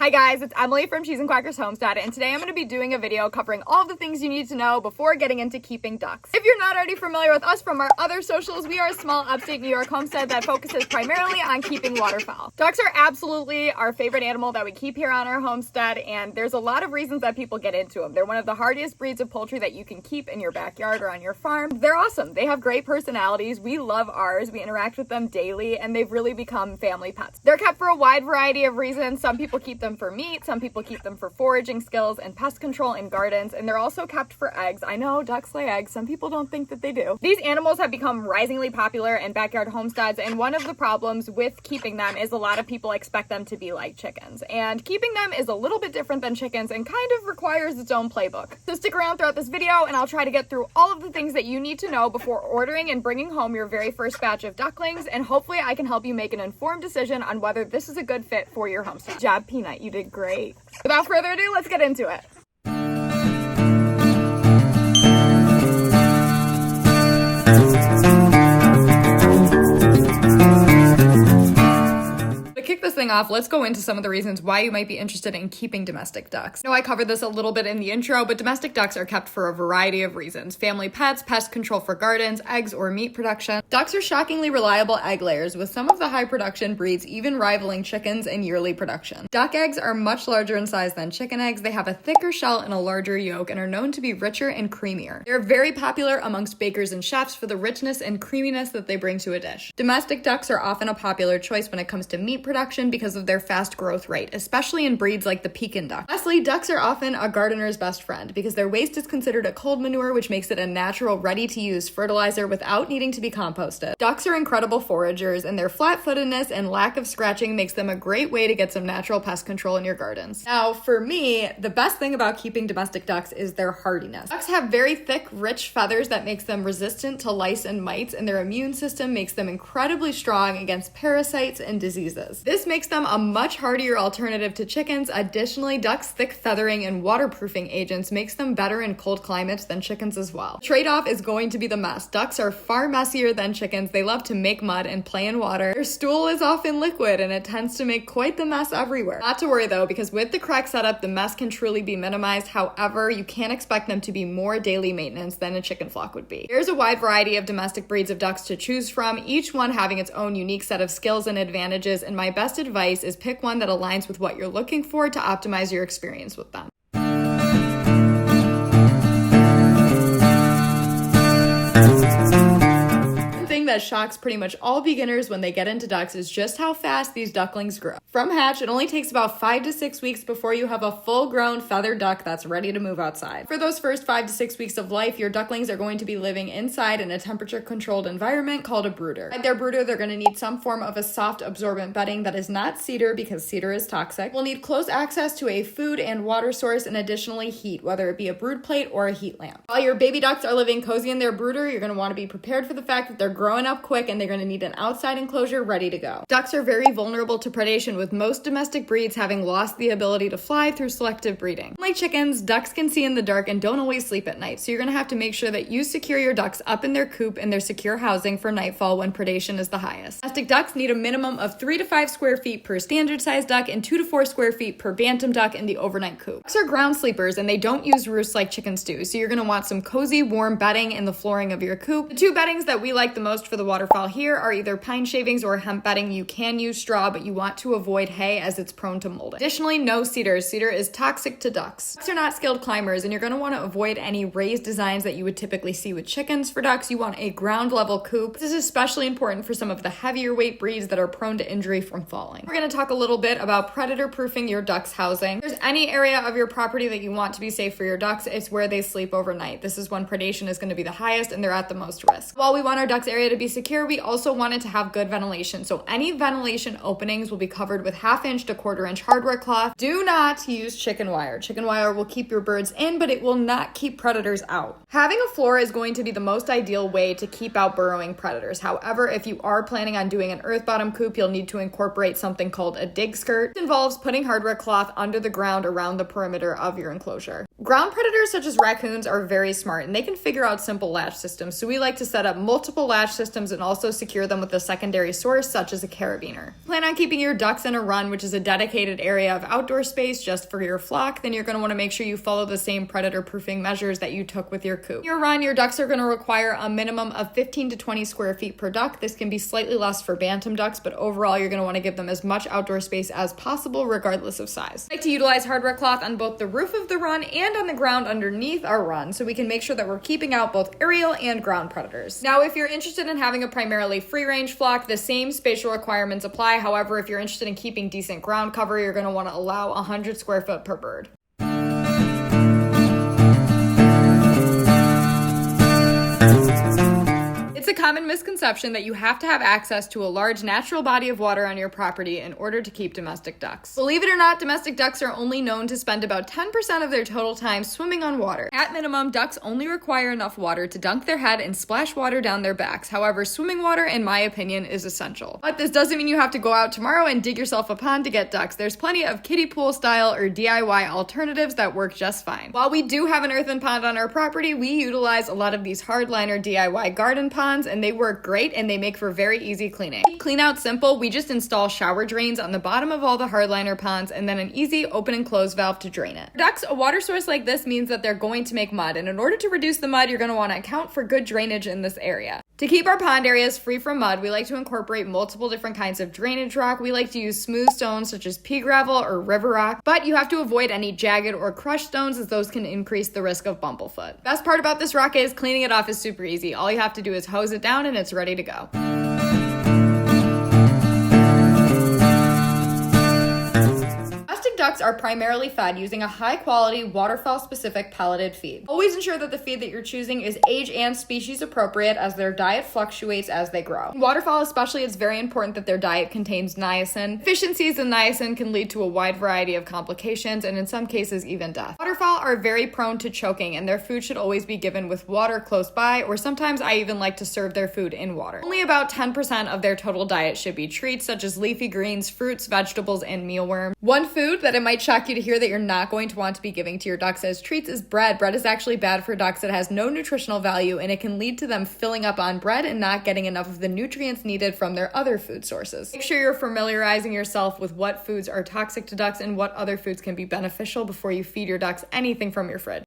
Hi guys, it's Emily from Cheese and Quackers Homestead, and today I'm going to be doing a video covering all the things you need to know before getting into keeping ducks. If you're not already familiar with us from our other socials, we are a small upstate New York homestead that focuses primarily on keeping waterfowl. Ducks are absolutely our favorite animal that we keep here on our homestead, and there's a lot of reasons that people get into them. They're one of the hardiest breeds of poultry that you can keep in your backyard or on your farm. They're awesome. They have great personalities. We love ours. We interact with them daily, and they've really become family pets. They're kept for a wide variety of reasons. Some people keep them for meat, some people keep them for foraging skills and pest control in gardens, and they're also kept for eggs. I know ducks lay eggs, some people don't think that they do. These animals have become risingly popular in backyard homesteads, and one of the problems with keeping them is a lot of people expect them to be like chickens, and keeping them is a little bit different than chickens and kind of requires its own playbook. So stick around throughout this video and I'll try to get through all of the things that you need to know before ordering and bringing home your very first batch of ducklings, and hopefully I can help you make an informed decision on whether this is a good fit for your homestead. Good job, Peanut, you did great. Without further ado, let's get into it. Kick this thing off, let's go into some of the reasons why you might be interested in keeping domestic ducks. I know I covered this a little bit in the intro, but domestic ducks are kept for a variety of reasons. Family pets, pest control for gardens, eggs or meat production. Ducks are shockingly reliable egg layers, with some of the high production breeds even rivaling chickens in yearly production. Duck eggs are much larger in size than chicken eggs. They have a thicker shell and a larger yolk and are known to be richer and creamier. They're very popular amongst bakers and chefs for the richness and creaminess that they bring to a dish. Domestic ducks are often a popular choice when it comes to meat production because of their fast growth rate, especially in breeds like the Pekin duck. Lastly, ducks are often a gardener's best friend because their waste is considered a cold manure, which makes it a natural, ready-to-use fertilizer without needing to be composted. Ducks are incredible foragers, and their flat-footedness and lack of scratching makes them a great way to get some natural pest control in your gardens. Now, for me, the best thing about keeping domestic ducks is their hardiness. Ducks have very thick, rich feathers that makes them resistant to lice and mites, and their immune system makes them incredibly strong against parasites and diseases. This makes them a much hardier alternative to chickens. Additionally, ducks' thick feathering and waterproofing agents makes them better in cold climates than chickens as well. The trade-off is going to be the mess. Ducks are far messier than chickens. They love to make mud and play in water. Their stool is often liquid and it tends to make quite the mess everywhere. Not to worry though, because with the correct setup, the mess can truly be minimized. However, you can't expect them to be more daily maintenance than a chicken flock would be. There's a wide variety of domestic breeds of ducks to choose from, each one having its own unique set of skills and advantages, and my best advice is pick one that aligns with what you're looking for to optimize your experience with them. That shocks pretty much all beginners when they get into ducks is just how fast these ducklings grow. From hatch, it only takes about 5 to 6 weeks before you have a full-grown feathered duck that's ready to move outside. For those first 5 to 6 weeks of life, your ducklings are going to be living inside in a temperature-controlled environment called a brooder. Inside their brooder, they're going to need some form of a soft absorbent bedding that is not cedar because cedar is toxic. We'll need close access to a food and water source and additionally heat, whether it be a brood plate or a heat lamp. While your baby ducks are living cozy in their brooder, you're going to want to be prepared for the fact that they're growing up quick and they're going to need an outside enclosure ready to go. Ducks are very vulnerable to predation, with most domestic breeds having lost the ability to fly through selective breeding. Like chickens, ducks can see in the dark and don't always sleep at night, so you're going to have to make sure that you secure your ducks up in their coop in their secure housing for nightfall when predation is the highest. Domestic ducks need a minimum of 3 to 5 square feet per standard size duck and 2 to 4 square feet per bantam duck in the overnight coop. Ducks are ground sleepers and they don't use roosts like chickens do, so you're going to want some cozy, warm bedding in the flooring of your coop. The two beddings that we like the most for the waterfowl here are either pine shavings or hemp bedding. You can use straw, but you want to avoid hay as it's prone to molding. Additionally, no cedar. Cedar is toxic to ducks. Ducks are not skilled climbers, and you're going to want to avoid any raised designs that you would typically see with chickens. For ducks, you want a ground level coop. This is especially important for some of the heavier weight breeds that are prone to injury from falling. We're going to talk a little bit about predator proofing your ducks' housing. If there's any area of your property that you want to be safe for your ducks, it's where they sleep overnight. This is when predation is going to be the highest and they're at the most risk. While we want our ducks' area to be secure, we also want it to have good ventilation. So any ventilation openings will be covered with 1/2 inch to 1/4 inch hardware cloth. Do not use chicken wire. Chicken wire will keep your birds in, but it will not keep predators out. Having a floor is going to be the most ideal way to keep out burrowing predators. However, if you are planning on doing an earth bottom coop, you'll need to incorporate something called a dig skirt. It involves putting hardware cloth under the ground around the perimeter of your enclosure. Ground predators such as raccoons are very smart and they can figure out simple latch systems, so we like to set up multiple latch systems and also secure them with a secondary source such as a carabiner. Plan on keeping your ducks in a run, which is a dedicated area of outdoor space just for your flock, then you're going to want to make sure you follow the same predator proofing measures that you took with your coop. In your run, your ducks are going to require a minimum of 15 to 20 square feet per duck. This can be slightly less for bantam ducks, but overall you're going to want to give them as much outdoor space as possible regardless of size. I like to utilize hardware cloth on both the roof of the run and on the ground underneath our run, so we can make sure that we're keeping out both aerial and ground predators. Now, if you're interested in having a primarily free-range flock, the same spatial requirements apply. However, if you're interested in keeping decent ground cover, you're going to want to allow 100 square foot per bird. It's a common misconception that you have to have access to a large natural body of water on your property in order to keep domestic ducks. Believe it or not, domestic ducks are only known to spend about 10% of their total time swimming on water. At minimum, ducks only require enough water to dunk their head and splash water down their backs. However, swimming water, in my opinion, is essential. But this doesn't mean you have to go out tomorrow and dig yourself a pond to get ducks. There's plenty of kiddie pool style or DIY alternatives that work just fine. While we do have an earthen pond on our property, we utilize a lot of these hardliner DIY garden ponds, and they work great and they make for very easy cleaning. Clean out simple, we just install shower drains on the bottom of all the hardliner ponds and then an easy open and close valve to drain it. For ducks, a water source like this means that they're going to make mud, and in order to reduce the mud, you're going to want to account for good drainage in this area. To keep our pond areas free from mud, we like to incorporate multiple different kinds of drainage rock. We like to use smooth stones such as pea gravel or river rock, but you have to avoid any jagged or crushed stones as those can increase the risk of bumblefoot. Best part about this rock is cleaning it off is super easy. All you have to do is hose it down and it's ready to go. Ducks are primarily fed using a high-quality, waterfowl-specific pelleted feed. Always ensure that the feed that you're choosing is age and species appropriate, as their diet fluctuates as they grow. In waterfowl especially, it's very important that their diet contains niacin. Deficiencies in niacin can lead to a wide variety of complications and in some cases even death. Waterfowl are very prone to choking, and their food should always be given with water close by, or sometimes I even like to serve their food in water. Only about 10% of their total diet should be treats such as leafy greens, fruits, vegetables, and mealworm. One food that it might shock you to hear that you're not going to want to be giving to your ducks as treats is bread. Bread is actually bad for ducks. It has no nutritional value and it can lead to them filling up on bread and not getting enough of the nutrients needed from their other food sources. Make sure you're familiarizing yourself with what foods are toxic to ducks and what other foods can be beneficial before you feed your ducks anything from your fridge.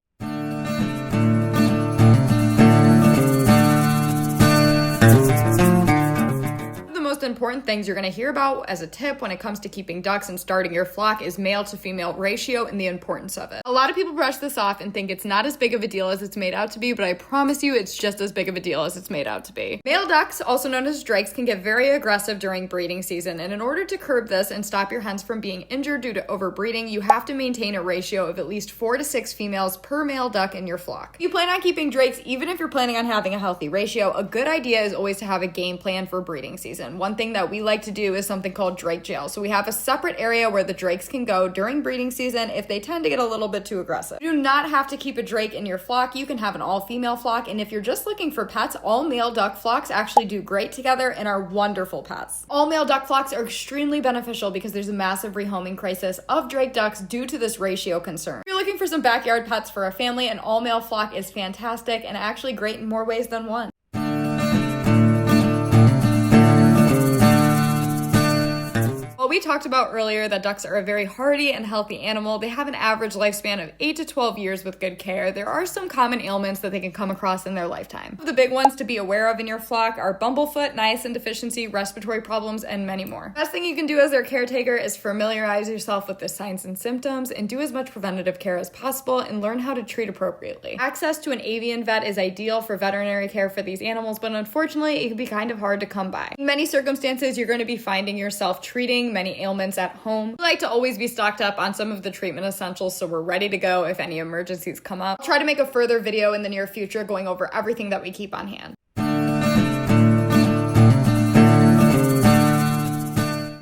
Important things you're going to hear about as a tip when it comes to keeping ducks and starting your flock is male to female ratio and the importance of it. A lot of people brush this off and think it's not as big of a deal as it's made out to be, but I promise you it's just as big of a deal as it's made out to be. Male ducks, also known as drakes, can get very aggressive during breeding season, and in order to curb this and stop your hens from being injured due to overbreeding, you have to maintain a ratio of at least 4 to 6 females per male duck in your flock. If you plan on keeping drakes, even if you're planning on having a healthy ratio, a good idea is always to have a game plan for breeding season. One thing that we like to do is something called drake jail. So we have a separate area where the drakes can go during breeding season if they tend to get a little bit too aggressive. You do not have to keep a drake in your flock. You can have an all-female flock, and if you're just looking for pets, all male duck flocks actually do great together and are wonderful pets. All male duck flocks are extremely beneficial because there's a massive rehoming crisis of drake ducks due to this ratio concern. If you're looking for some backyard pets for a family, an all-male flock is fantastic and actually great in more ways than one. We talked about earlier that ducks are a very hardy and healthy animal. They have an average lifespan of 8 to 12 years with good care. There are some common ailments that they can come across in their lifetime. The big ones to be aware of in your flock are bumblefoot, niacin deficiency, respiratory problems, and many more. Best thing you can do as their caretaker is familiarize yourself with the signs and symptoms and do as much preventative care as possible and learn how to treat appropriately. Access to an avian vet is ideal for veterinary care for these animals, but unfortunately, it can be kind of hard to come by. In many circumstances, you're going to be finding yourself treating many ailments at home. We like to always be stocked up on some of the treatment essentials so we're ready to go if any emergencies come up. I'll try to make a further video in the near future going over everything that we keep on hand.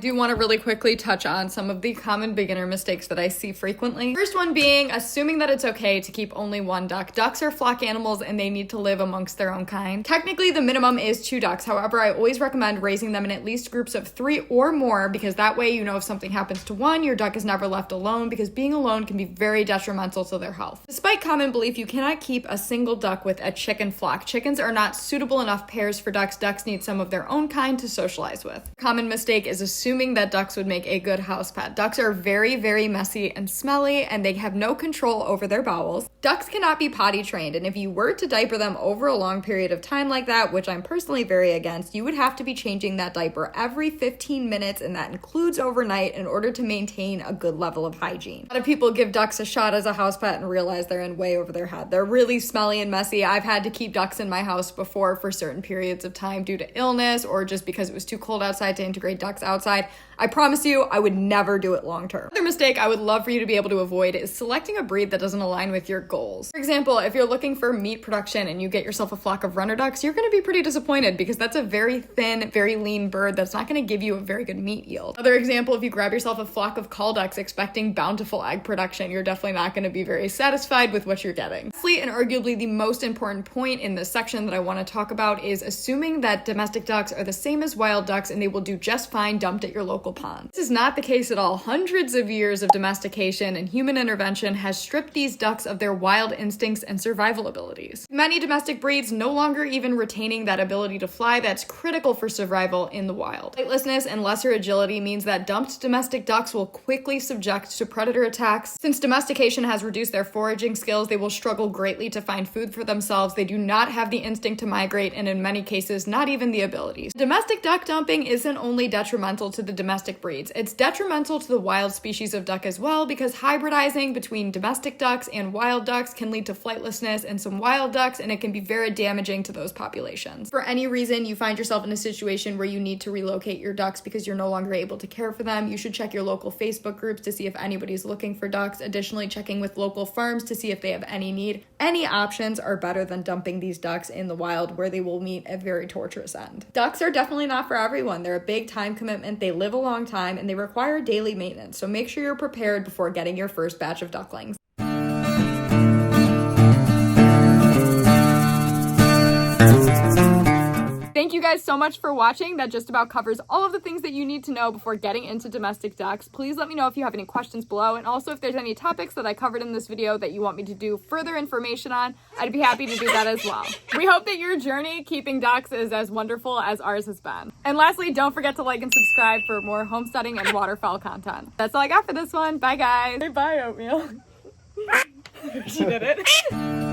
do want to really quickly touch on some of the common beginner mistakes that I see frequently. First one being assuming that it's okay to keep only one duck. Ducks are flock animals and they need to live amongst their own kind. Technically, the minimum is 2 ducks. However, I always recommend raising them in at least groups of 3 or more, because that way you know if something happens to one, your duck is never left alone, because being alone can be very detrimental to their health. Despite common belief, you cannot keep a single duck with a chicken flock. Chickens are not suitable enough pairs for ducks. Ducks need some of their own kind to socialize with. Common mistake is assuming that ducks would make a good house pet. Ducks are very, very messy and smelly, and they have no control over their bowels. Ducks cannot be potty trained, and if you were to diaper them over a long period of time like that, which I'm personally very against, you would have to be changing that diaper every 15 minutes, and that includes overnight, in order to maintain a good level of hygiene. A lot of people give ducks a shot as a house pet and realize they're in way over their head. They're really smelly and messy. I've had to keep ducks in my house before for certain periods of time due to illness or just because it was too cold outside to integrate ducks outside. I promise you, I would never do it long term. Another mistake I would love for you to be able to avoid is selecting a breed that doesn't align with your goals. For example, if you're looking for meat production and you get yourself a flock of runner ducks, you're gonna be pretty disappointed because that's a very thin, very lean bird that's not gonna give you a very good meat yield. Another example, if you grab yourself a flock of call ducks expecting bountiful egg production, you're definitely not gonna be very satisfied with what you're getting. Lastly, and arguably the most important point in this section that I wanna talk about is assuming that domestic ducks are the same as wild ducks and they will do just fine dumped at your local pond. This is not the case at all. Hundreds of years of domestication and human intervention has stripped these ducks of their wild instincts and survival abilities. Many domestic breeds no longer even retaining that ability to fly that's critical for survival in the wild. Flightlessness and lesser agility means that dumped domestic ducks will quickly subject to predator attacks. Since domestication has reduced their foraging skills, they will struggle greatly to find food for themselves. They do not have the instinct to migrate, and in many cases, not even the abilities. Domestic duck dumping isn't only detrimental to the domestic breeds. It's detrimental to the wild species of duck as well, because hybridizing between domestic ducks and wild ducks can lead to flightlessness in some wild ducks, and it can be very damaging to those populations. For any reason you find yourself in a situation where you need to relocate your ducks because you're no longer able to care for them, you should check your local Facebook groups to see if anybody's looking for ducks. Additionally, checking with local farms to see if they have any need. Any options are better than dumping these ducks in the wild, where they will meet a very torturous end. Ducks are definitely not for everyone. They're a big time commitment. They live a long time and they require daily maintenance, so make sure you're prepared before getting your first batch of ducklings. Thank you guys so much for watching. That just about covers all of the things that you need to know before getting into domestic ducks. Please let me know if you have any questions below, and also if there's any topics that I covered in this video that you want me to do further information on, I'd be happy to do that as well. We hope that your journey keeping ducks is as wonderful as ours has been. And lastly, don't forget to like and subscribe for more homesteading and waterfowl content. That's all I got for this one. Bye guys. Say bye, Oatmeal. She did it.